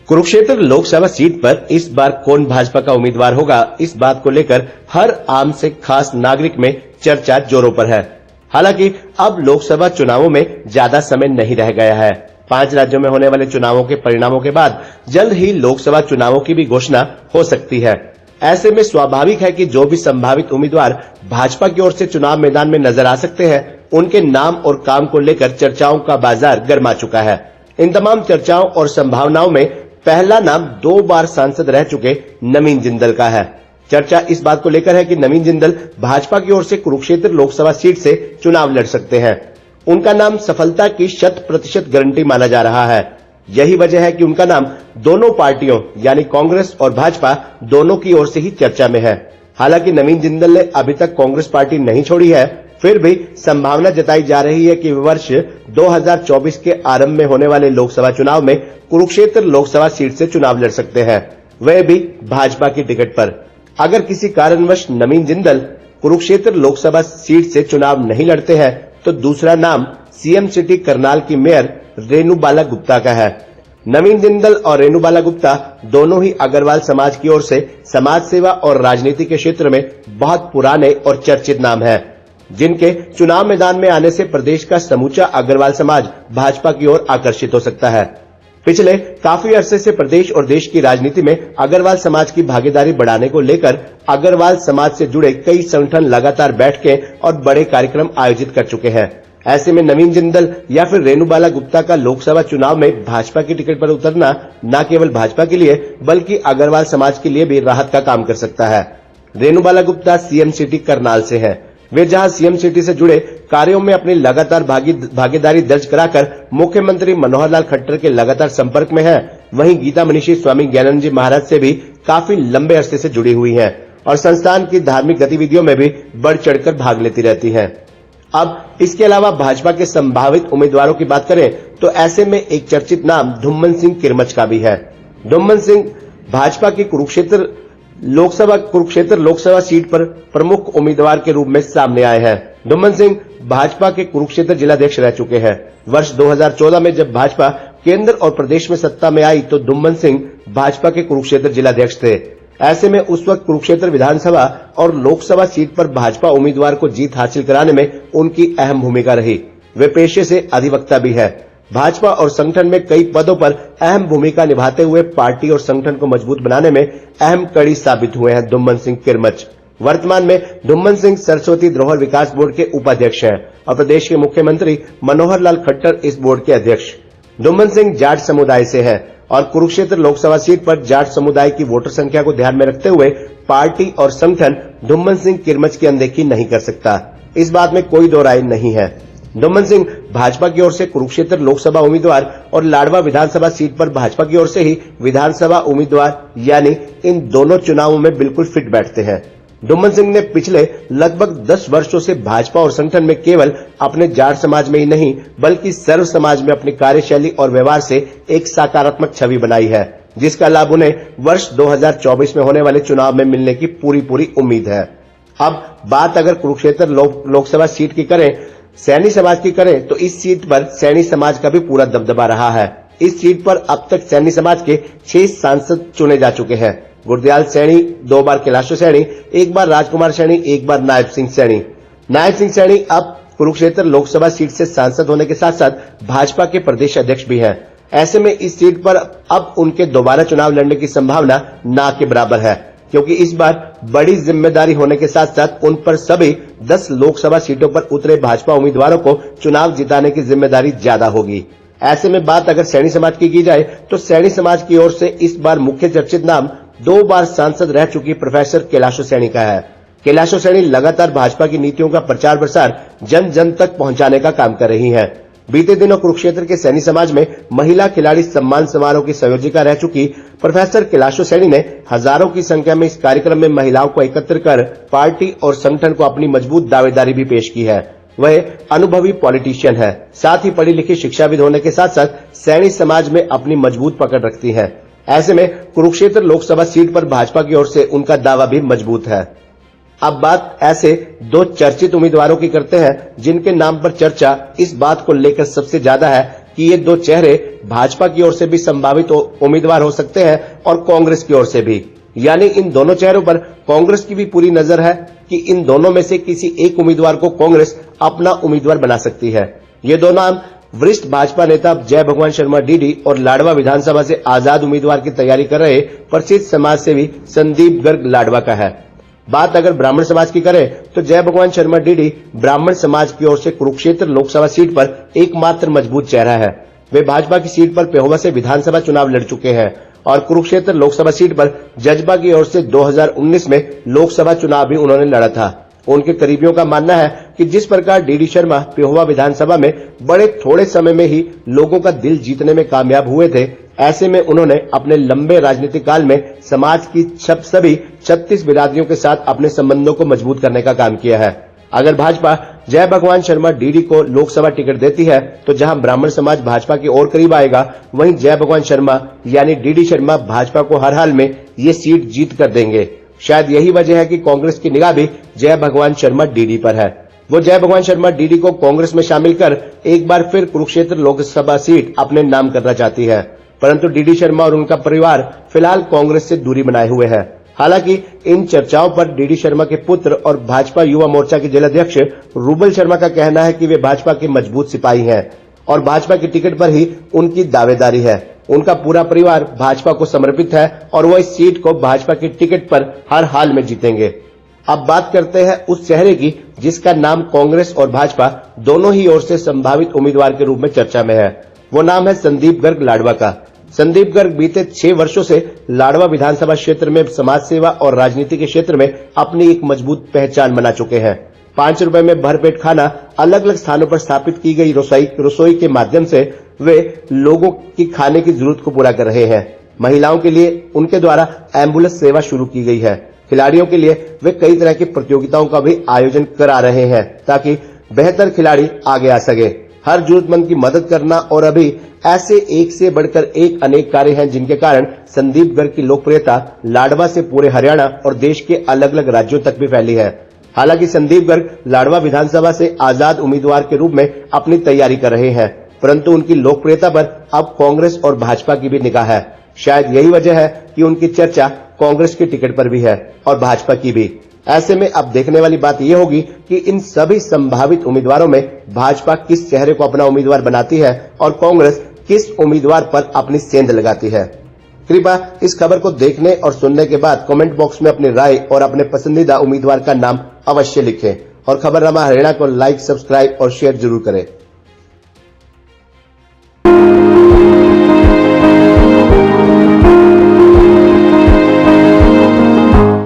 Kurukshetra Lok Sabha seat पर इस बार कौन भाजपा का उम्मीदवार होगा, इस बात को लेकर हर आम से खास नागरिक में चर्चा जोरों पर है। हालांकि अब लोकसभा चुनावों में ज्यादा समय नहीं रह गया है। 5 राज्यों में होने वाले चुनावों के परिणामों के बाद जल्द ही लोकसभा चुनावों की भी घोषणा हो सकती है। ऐसे में स्वाभाविक है कि जो भी संभावित उम्मीदवार भाजपा की ओर से चुनाव मैदान में नजर आ सकते हैं, उनके नाम और काम को लेकर चर्चाओं का बाजार गर्मा चुका है। इन तमाम चर्चाओं और संभावनाओं में पहला नाम 2 बार सांसद रह चुके नवीन जिंदल का है। चर्चा इस बात को लेकर है कि नवीन जिंदल भाजपा की ओर से कुरुक्षेत्र लोकसभा सीट से चुनाव लड़ सकते हैं। उनका नाम सफलता की 100% गारंटी माना जा रहा है। यही वजह है कि उनका नाम दोनों पार्टियों यानी कांग्रेस और भाजपा दोनों की ओर से ही चर्चा में है। हालांकि नवीन जिंदल ने अभी तक कांग्रेस पार्टी नहीं छोड़ी है, फिर भी संभावना जताई जा रही है कि वर्ष 2024 के आरंभ में होने वाले लोकसभा चुनाव में कुरुक्षेत्र लोकसभा सीट से चुनाव लड़ सकते हैं, वह भी भाजपा की टिकट पर। अगर किसी कारणवश नवीन जिंदल कुरुक्षेत्र लोकसभा सीट से चुनाव नहीं लड़ते हैं, तो दूसरा नाम सीएम सिटी करनाल की मेयर रेणु बाला गुप्ता का है। नवीन जिंदल और रेणु बाला गुप्ता दोनों ही अग्रवाल समाज की ओर से समाज सेवा और राजनीति के क्षेत्र में बहुत पुराने और चर्चित नाम हैं, जिनके चुनाव मैदान में आने से प्रदेश का समूचा अग्रवाल समाज भाजपा की ओर आकर्षित हो सकता है। पिछले काफी अरसे से प्रदेश और देश की राजनीति में अग्रवाल समाज की भागीदारी बढ़ाने को लेकर अग्रवाल समाज से जुड़े कई संगठन लगातार बैठकें और बड़े कार्यक्रम आयोजित कर चुके हैं। ऐसे में नवीन जिंदल या फिर रेणु बाला गुप्ता का लोकसभा चुनाव में भाजपा की टिकट पर उतरना न केवल भाजपा के लिए बल्कि अग्रवाल समाज के लिए भी राहत का काम कर सकता है। रेणु बाला गुप्ता सीएम सिटी करनाल से है। वे जहां सीएम सिटी से जुड़े कार्यों में अपनी लगातार भागीदारी दर्ज कराकर मुख्यमंत्री मनोहर लाल खट्टर के लगातार संपर्क में हैं, वहीं गीता मनीषी स्वामी ज्ञानानंद जी महाराज से भी काफी लंबे अरसे से जुड़ी हुई हैं और संस्थान की धार्मिक गतिविधियों में भी बढ़ चढ़कर भाग लेती रहती हैं। अब इसके अलावा भाजपा के संभावित उम्मीदवारों की बात करें तो ऐसे में एक चर्चित नाम धुम्मन सिंह किरमच का भी है। धुम्मन सिंह भाजपा की कुरुक्षेत्र लोकसभा सीट पर प्रमुख उम्मीदवार के रूप में सामने आए हैं। धुम्मन सिंह भाजपा के कुरुक्षेत्र जिलाध्यक्ष रह चुके हैं। वर्ष 2014 में जब भाजपा केंद्र और प्रदेश में सत्ता में आई तो धुम्मन सिंह भाजपा के कुरुक्षेत्र जिलाध्यक्ष थे। ऐसे में उस वक्त कुरुक्षेत्र विधानसभा और लोकसभा सीट पर भाजपा उम्मीदवार को जीत हासिल कराने में उनकी अहम भूमिका रही। वे पेशे से अधिवक्ता भी है। भाजपा और संगठन में कई पदों पर अहम भूमिका निभाते हुए पार्टी और संगठन को मजबूत बनाने में अहम कड़ी साबित हुए हैं धुम्मन सिंह किरमच। वर्तमान में धुम्मन सिंह सरस्वती धरोहर विकास बोर्ड के उपाध्यक्ष हैं और प्रदेश के मुख्यमंत्री मनोहर लाल खट्टर इस बोर्ड के अध्यक्ष। धुम्मन सिंह जाट समुदाय से है और कुरुक्षेत्र लोकसभा सीट पर जाट समुदाय की वोटर संख्या को ध्यान में रखते हुए पार्टी और संगठन धुम्मन सिंह किरमच की अनदेखी नहीं कर सकता। इस बात में कोई दो राय नहीं है। धुम्मन सिंह भाजपा की ओर से कुरुक्षेत्र लोकसभा उम्मीदवार और लाडवा विधानसभा सीट पर भाजपा की ओर से ही विधानसभा उम्मीदवार यानी इन दोनों चुनावों में बिल्कुल फिट बैठते हैं। धुम्मन सिंह ने पिछले लगभग 10 वर्षों से भाजपा और संगठन में केवल अपने जाट समाज में ही नहीं बल्कि सर्व समाज में अपनी कार्यशैली और व्यवहार से एक सकारात्मक छवि बनाई है, जिसका लाभ उन्हें वर्ष 2024 में होने वाले चुनाव में मिलने की पूरी उम्मीद है। अब बात अगर कुरुक्षेत्र लोकसभा सीट की करें, सैनी समाज की करें तो इस सीट पर सैनी समाज का भी पूरा दबदबा रहा है। इस सीट पर अब तक सैनी समाज के 6 सांसद चुने जा चुके हैं। गुरदयाल सैनी 2 बार, कैलाशो सैनी 1 बार, राजकुमार सैनी 1 बार, नायब सिंह सैनी। नायब सिंह सैनी अब कुरुक्षेत्र लोकसभा सीट से सांसद होने के साथ साथ भाजपा के प्रदेश अध्यक्ष भी हैं। ऐसे में इस सीट पर अब उनके दोबारा चुनाव लड़ने की संभावना ना के बराबर है, क्योंकि इस बार बड़ी जिम्मेदारी होने के साथ साथ उन पर सभी 10 लोकसभा सीटों पर उतरे भाजपा उम्मीदवारों को चुनाव जिताने की जिम्मेदारी ज्यादा होगी। ऐसे में बात अगर सैनी समाज की जाए तो सैनी समाज की ओर से इस बार मुख्य चर्चित नाम 2 बार सांसद रह चुकी प्रोफेसर कैलाशो सैनी का है। कैलाशो सैनी लगातार भाजपा की नीतियों का प्रचार प्रसार जन जन तक पहुंचाने का काम कर रही हैं। बीते दिनों कुरुक्षेत्र के सैनी समाज में महिला खिलाड़ी सम्मान समारोह की संयोजिका रह चुकी प्रोफेसर कैलाशो सैनी ने हजारों की संख्या में इस कार्यक्रम में महिलाओं को एकत्र कर पार्टी और संगठन को अपनी मजबूत दावेदारी भी पेश की है। वह अनुभवी पॉलिटिशियन है, साथ ही पढ़ी लिखी शिक्षाविद होने के साथ साथ सैनी समाज में अपनी मजबूत पकड़ रखती है। ऐसे में कुरुक्षेत्र लोकसभा सीट पर भाजपा की ओर से उनका दावा भी मजबूत है। अब बात ऐसे 2 चर्चित उम्मीदवारों की करते हैं जिनके नाम पर चर्चा इस बात को लेकर सबसे ज्यादा है कि ये दो चेहरे भाजपा की ओर से भी संभावित उम्मीदवार हो सकते हैं और कांग्रेस की ओर से भी। यानी इन दोनों चेहरों पर कांग्रेस की भी पूरी नजर है कि इन दोनों में से किसी एक उम्मीदवार को कांग्रेस अपना उम्मीदवार बना सकती है। ये दो नाम वरिष्ठ भाजपा नेता जय भगवान शर्मा डीडी और लाडवा विधानसभा से आजाद उम्मीदवार की तैयारी कर रहे प्रसिद्ध समाज सेवी संदीप गर्ग लाडवा का है। बात अगर ब्राह्मण समाज की करें तो जय भगवान शर्मा डीडी ब्राह्मण समाज की ओर से कुरुक्षेत्र लोकसभा सीट पर एकमात्र मजबूत चेहरा है। वे भाजपा की सीट पर पेहोवा से विधानसभा चुनाव लड़ चुके हैं और कुरुक्षेत्र लोकसभा सीट पर जजपा की ओर से 2019 में लोकसभा चुनाव भी उन्होंने लड़ा था। उनके करीबियों का मानना है कि जिस प्रकार डीडी शर्मा पेहोवा विधानसभा में बड़े थोड़े समय में ही लोगों का दिल जीतने में कामयाब हुए थे, ऐसे में उन्होंने अपने लंबे राजनीतिक काल में समाज की सभी 36 बिरादरियों के साथ अपने संबंधों को मजबूत करने का काम किया है। अगर भाजपा जय भगवान शर्मा डीडी को लोकसभा टिकट देती है तो जहां ब्राह्मण समाज भाजपा के और करीब आएगा, वहीं जय भगवान शर्मा यानी डीडी शर्मा भाजपा को हर हाल में ये सीट जीत कर देंगे। शायद यही वजह है कि कांग्रेस की निगाह भी जय भगवान शर्मा डीडी पर है। वो जय भगवान शर्मा डीडी को कांग्रेस में शामिल कर एक बार फिर कुरुक्षेत्र लोकसभा सीट अपने नाम करना चाहती है, परंतु डीडी शर्मा और उनका परिवार फिलहाल कांग्रेस से दूरी बनाए हुए है। हालांकि इन चर्चाओं पर डीडी शर्मा के पुत्र और भाजपा युवा मोर्चा के जिलाध्यक्ष रूबल शर्मा का कहना है कि वे भाजपा के मजबूत सिपाही हैं और भाजपा की टिकट पर ही उनकी दावेदारी है। उनका पूरा परिवार भाजपा को समर्पित है और वो इस सीट को भाजपा की टिकट पर हर हाल में जीतेंगे। अब बात करते हैं उस चेहरे की जिसका नाम कांग्रेस और भाजपा दोनों ही ओर से संभावित उम्मीदवार के रूप में चर्चा में है। वो नाम है संदीप गर्ग लाडवा का। संदीप गर्ग बीते 6 वर्षों से लाडवा विधानसभा क्षेत्र में समाज सेवा और राजनीति के क्षेत्र में अपनी एक मजबूत पहचान बना चुके हैं। 5 रुपए में भरपेट खाना अलग अलग स्थानों पर स्थापित की गई रसोई के माध्यम से वे लोगों की खाने की जरूरत को पूरा कर रहे हैं। महिलाओं के लिए उनके द्वारा एम्बुलेंस सेवा शुरू की गई है। खिलाड़ियों के लिए वे कई तरह की प्रतियोगिताओं का भी आयोजन करा रहे हैं ताकि बेहतर खिलाड़ी आगे आ सके। हर जरूरतमंद की मदद करना और अभी ऐसे एक से बढ़कर एक अनेक कार्य हैं जिनके कारण संदीप गर्ग की लोकप्रियता लाडवा से पूरे हरियाणा और देश के अलग अलग राज्यों तक भी फैली है। हालांकि संदीप गर्ग लाडवा विधानसभा से आजाद उम्मीदवार के रूप में अपनी तैयारी कर रहे हैं, परंतु उनकी लोकप्रियता पर अब कांग्रेस और भाजपा की भी निगाह है। शायद यही वजह है कि उनकी चर्चा कांग्रेस की टिकट पर भी है और भाजपा की भी। ऐसे में अब देखने वाली बात यह होगी कि इन सभी संभावित उम्मीदवारों में भाजपा किस चेहरे को अपना उम्मीदवार बनाती है और कांग्रेस किस उम्मीदवार पर अपनी सेंध लगाती है। कृपया इस खबर को देखने और सुनने के बाद कमेंट बॉक्स में अपनी राय और अपने पसंदीदा उम्मीदवार का नाम अवश्य लिखें और खबरनामा हरियाणा को लाइक, सब्सक्राइब और शेयर जरूर करें।